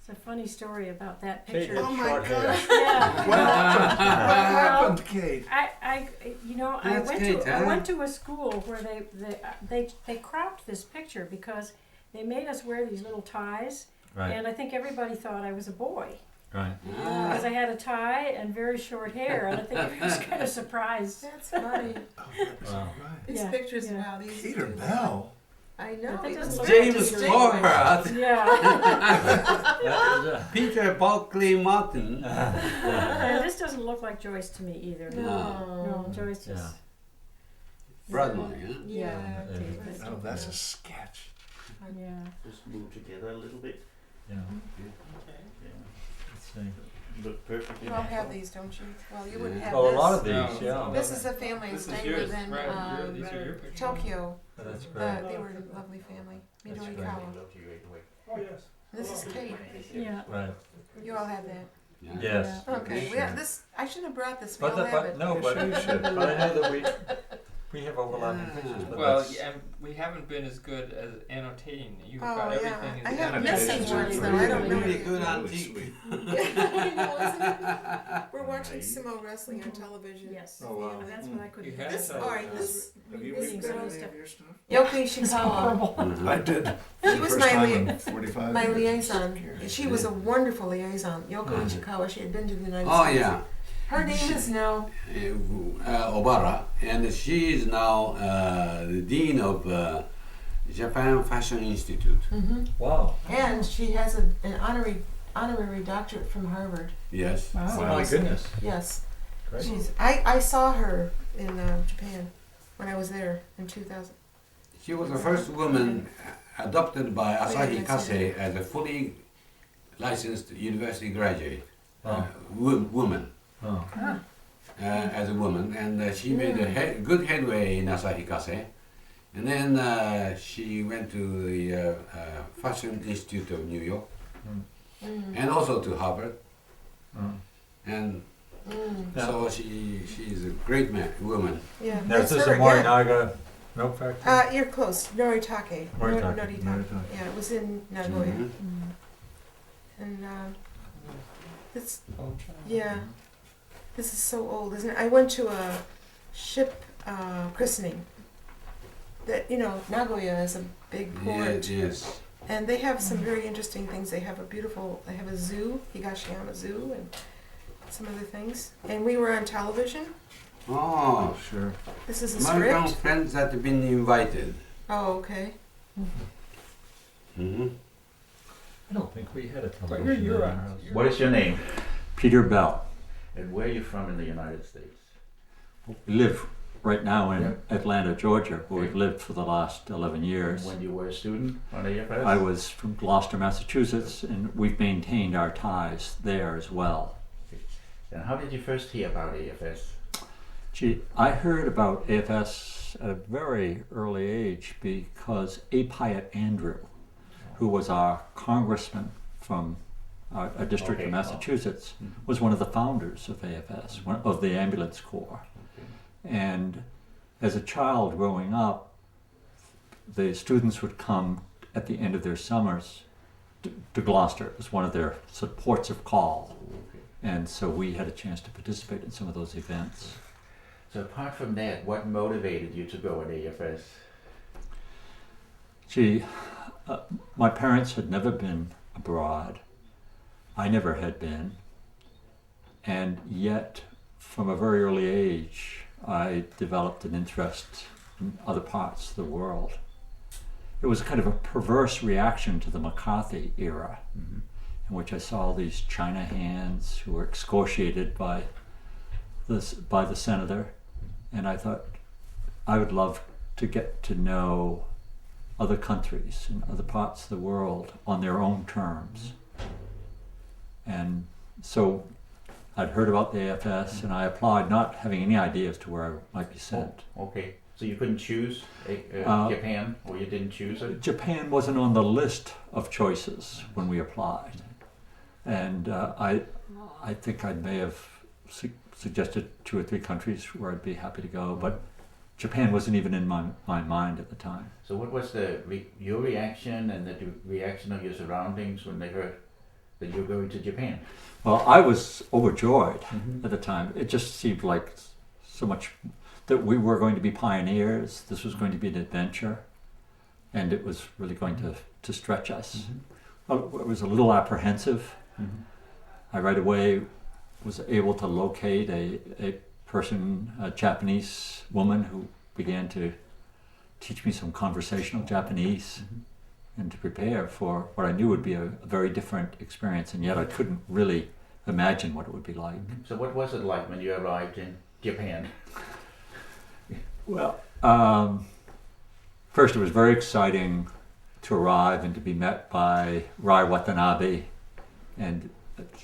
It's a funny story about that Kate picture. had Oh my short hair. gosh. Yeah. What happened, Kate? I That's Kate, I huh? went to a school where they cropped this picture because they made us wear these little ties, Right. and I think everybody thought I was a boy Right. because I had a tie and very short hair, and I think everybody was kind of surprised. That's funny. Oh, that was Wow. all right. These Yeah, pictures, yeah. wow, these Peter do- Bell. I know. That he was doesn't very look James distinguished. Bogart, Yeah, That is Peter Buckley Martin. and this doesn't look like Joyce to me either. No, Joyce is. Yeah. Brother, huh? Yeah. Yeah. Oh, that's a sketch. Yeah. Just move together a little bit. Yeah. Okay. Yeah. Let's see. Look perfectly You all have natural. these, don't you? Well, you wouldn't Yeah. have Oh, a this. lot of these, No. yeah. This is a family This is staying yours, within right? These are your pictures. Tokyo. Oh, that's great. They were a lovely family. That's Midori great. Kawa. Love you right away. Oh, yes. This is Kate. Yeah. Right. You all have that. Yeah. Yes. Okay. We have this. I shouldn't have brought this. We all But, have it. no, but you should. But I know that we have overlapping pictures. But Well, that's- yeah, we haven't been as good as annotating. You've Oh, got yeah. everything. I is have annotated. missing ones though. I don't know. Really good Really antique. sweet. You know, isn't it? We're watching sumo wrestling on television. Yes. Oh, wow. That's what I couldn't. You had This, So, all right, this Have you This read girl any is of your stuff? Yoki It's Shikawa. horrible. Mhm. I did. She was First my time lia- in 45 My years. liaison. She was a wonderful liaison. Yoko Ishikawa. She had been to the United Oh States. yeah, Her name is now. Obara, and she is now the dean of Japan Fashion Institute. wow. And she has an honorary doctorate from Harvard. Yes. Oh my goodness. Yes. Great. I saw her in Japan when I was there in 2000. She was the first woman adopted by Asahi Kasei as a fully licensed university graduate. Oh. Woman. Oh. As a woman, and she made a good headway in Asahi Kasei. And then she went to the Fashion Institute of New York, and also to Harvard. And so she's a great woman. Yeah. Now, is that's this her, a Morinaga milk factory? You're close. Noritake. Noritake. Noritake. Yeah, it was in Nagoya. Mhm. And it's Oh, yeah. This is so old, isn't it? I went to a ship christening. That Nagoya is a big port, Yes. and they have some very interesting things. They have a zoo, Higashiyama Zoo, and some other things. And we were on television. Oh, Sure. This is a American script. friends that have been invited. Oh, okay. Mm-hmm. I don't think we had a But television you're in our on. house. What is your name? Peter Bell. And where are you from in the United States? We live right now in Yeah. Atlanta, Georgia, where we've Okay. lived for the last 11 years. When you were a student on AFS? I was from Gloucester, Massachusetts, and we've maintained our ties there as well. And how did you first hear about AFS? Gee, I heard about AFS at a very early age because A. Pyatt Andrew, who was our congressman from a district Okay. in Massachusetts, Mhm. was one of the founders of AFS, of the ambulance corps. And as a child growing up, the students would come at the end of their summers to Gloucester. It was one of their sort of ports of call. And so we had a chance to participate in some of those events. So apart from that, what motivated you to go at AFS? Gee, my parents had never been abroad. I never had been. And yet, from a very early age, I developed an interest in other parts of the world. It was kind of a perverse reaction to the McCarthy era, in which I saw all these China hands who were excoriated by the senator, and I thought I would love to get to know other countries and other parts of the world on their own terms. And so I'd heard about the AFS and I applied, not having any idea as to where I might be sent. Okay, so you couldn't choose Japan, or you didn't choose it? Japan wasn't on the list of choices when we applied. And I think I may have suggested 2 or 3 countries where I'd be happy to go, but Japan wasn't even in my mind at the time. So what was your reaction and the reaction of your surroundings when they heard that you're going to Japan. Well, I was overjoyed Mm-hmm. at the time. It just seemed like so much that we were going to be pioneers. This was going to be an adventure, and it was really going to stretch us. Mm-hmm. I was a little apprehensive. Mm-hmm. I right away was able to locate a person, a Japanese woman, who began to teach me some conversational Japanese and to prepare for what I knew would be a very different experience, and yet I couldn't really imagine what it would be like. So what was it like when you arrived in Japan? Well, first it was very exciting to arrive and to be met by Rai Watanabe and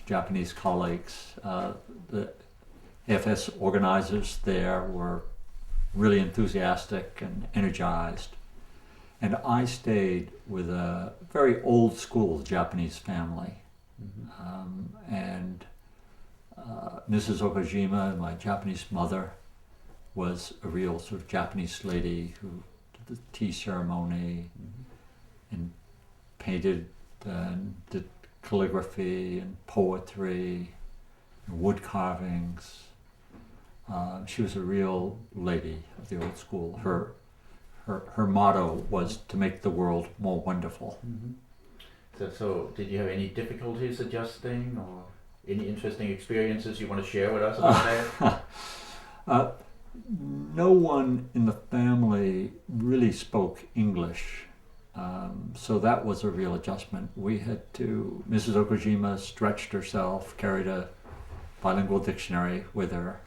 Japanese colleagues. The AFS organizers there were really enthusiastic and energized. And I stayed with a very old school Japanese family. And Mrs. Okajima, my Japanese mother, was a real sort of Japanese lady who did the tea ceremony and painted and did calligraphy and poetry and wood carvings. She was a real lady of the old school. Her motto was to make the world more wonderful. So did you have any difficulties adjusting, or any interesting experiences you want to share with us about that? No one in the family really spoke English, so that was a real adjustment. We had to, Mrs. Okajima stretched herself, carried a bilingual dictionary with her.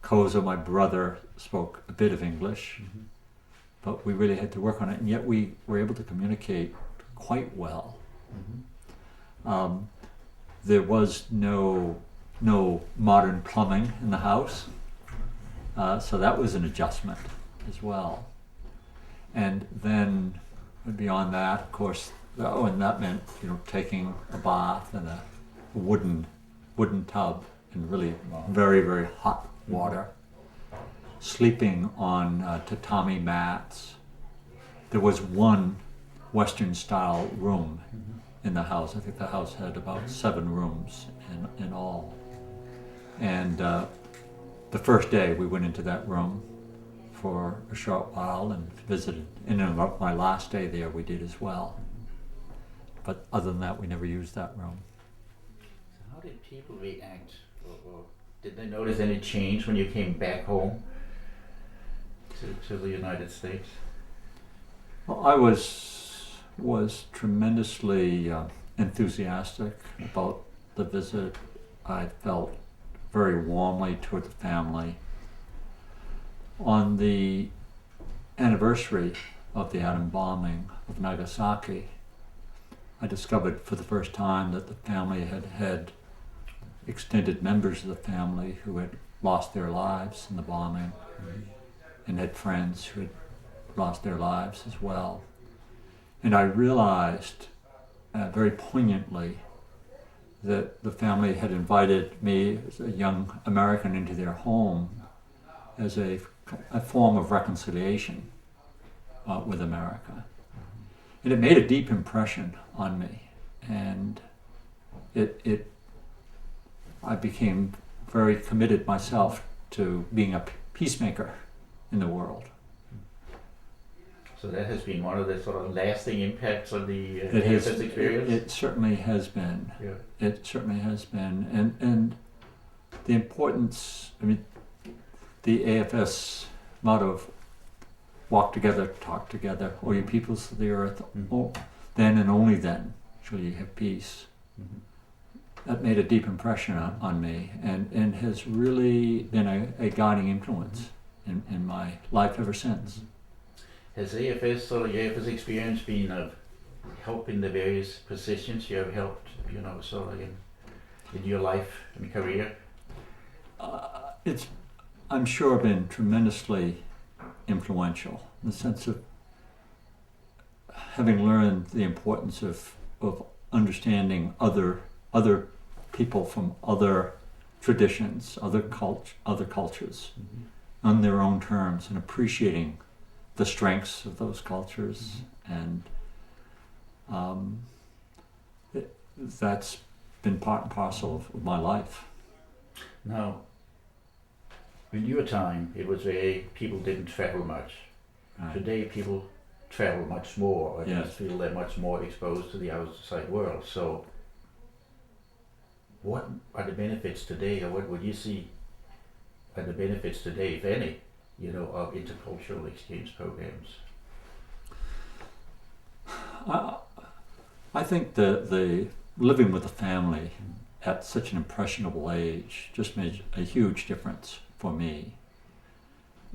Kozo, my brother, spoke a bit of English, but we really had to work on it, and yet we were able to communicate quite well. There was no modern plumbing in the house, so that was an adjustment as well. And then beyond that, of course, and that meant taking a bath in a wooden tub in really very, very hot water, sleeping on tatami mats. There was one Western style room in the house. I think the house had about 7 rooms in all. And the first day we went into that room for a short while and visited. And then my last day there we did as well. But other than that, we never used that room. So how did people react? Or did they notice any change when you came back home to the United States? Well, I was tremendously enthusiastic about the visit. I felt very warmly toward the family. On the anniversary of the atom bombing of Nagasaki, I discovered for the first time that the family had extended members of the family who had lost their lives in the bombing, and had friends who had lost their lives as well. And I realized very poignantly that the family had invited me as a young American into their home as a form of reconciliation with America. And it made a deep impression on me. And I became very committed myself to being a peacemaker in the world. So that has been one of the sort of lasting impacts of the AFS experience? It certainly has been. Yeah. It certainly has been. And the importance, the AFS motto of walk together, talk together, all you peoples of the earth, then and only then shall you have peace. That made a deep impression on me, and has really been a guiding influence in my life ever since. Has AFS, sort of your AFS experience, been of help in the various positions you have helped, sort of in your life and career? It's, I'm sure, been tremendously influential in the sense of having learned the importance of understanding other people from other traditions, other cultures, on their own terms, and appreciating the strengths of those cultures, and that's been part and parcel of my life. Now, in your time, it was people didn't travel much. Right. Today, people travel much more, or Yes. just feel they're much more exposed to the outside world. So, what are the benefits today, or what would you see are the benefits today, if any, of intercultural exchange programs? I think the living with a family at such an impressionable age just made a huge difference for me.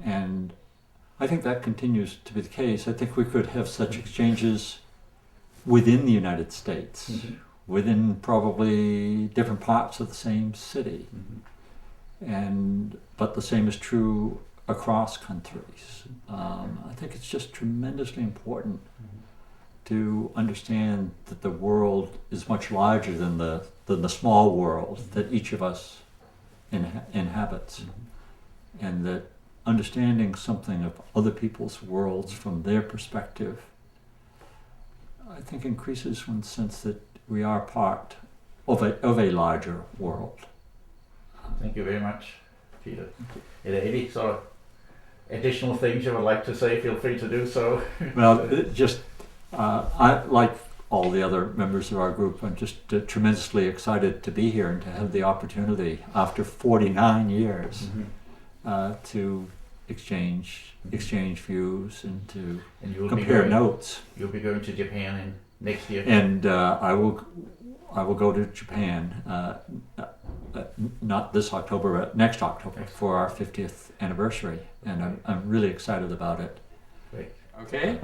And I think that continues to be the case. I think we could have such exchanges within the United States, within probably different parts of the same city. But the same is true across countries. I think it's just tremendously important to understand that the world is much larger than the small world that each of us inhabits, and that understanding something of other people's worlds from their perspective, I think, increases one's sense that we are part of a larger world. Thank you very much, Peter. Are there any sort of additional things you would like to say? Feel free to do so. Well, I, like all the other members of our group, I'm just tremendously excited to be here and to have the opportunity after 49 years to exchange views and to compare notes. You'll be going to Japan next year. And I will go to Japan not this October, but next October for our 50th anniversary, and I'm really excited about it. Great. Okay.